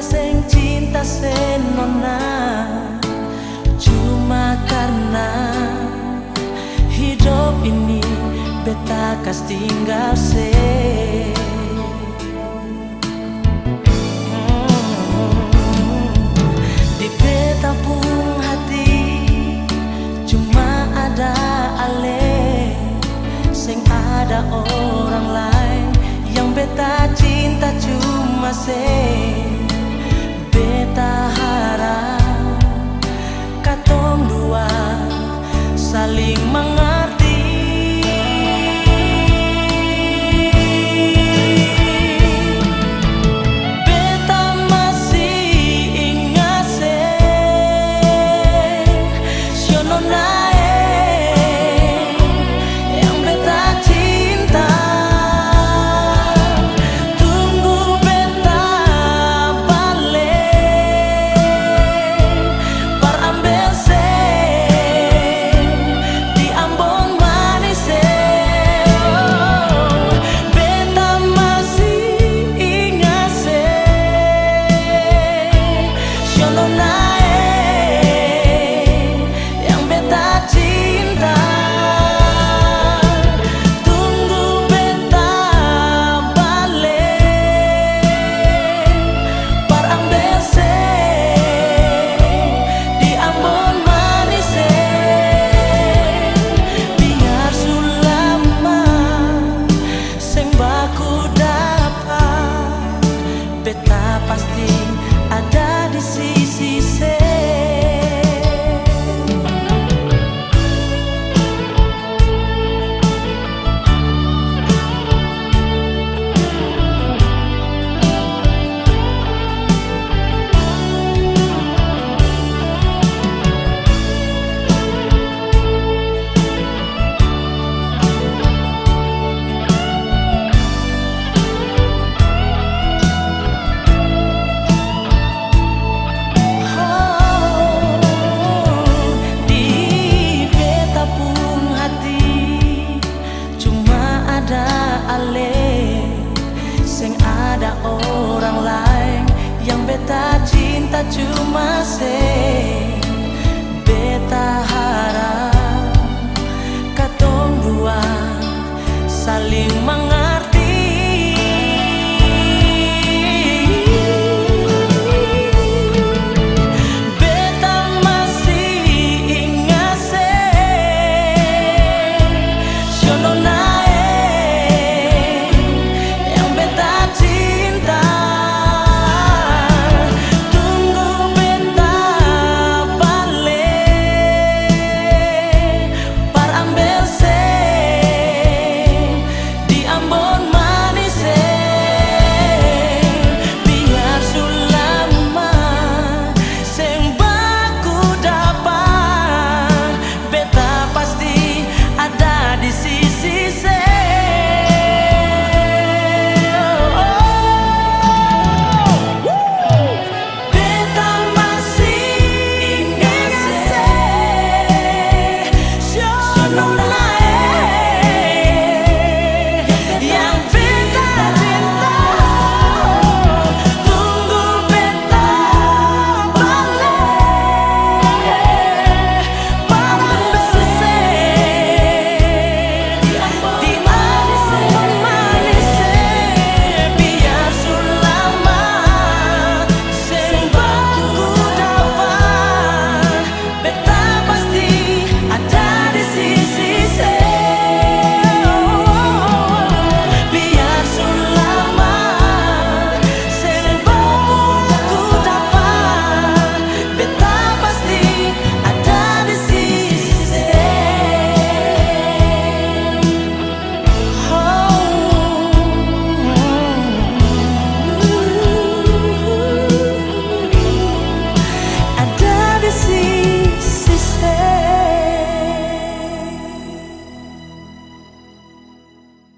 sing cinta senona, cuma karena hidup ini beta kas tinggal se. Di beta pun hati cuma ada ale, sing ada orang lain yang beta cinta cuma se. Beta harap katong dua saling mengerti. Beta masih ingat se sionona yang beta cinta. Tunggu beta balik par ambil se di Ambon manis se. Beta masih ingat se sionona yang beta cinta. Tunggu beta balik par ambil se di Ambon manis se. Biar sulama sing baku dapat, beta pasti ada di sisi se.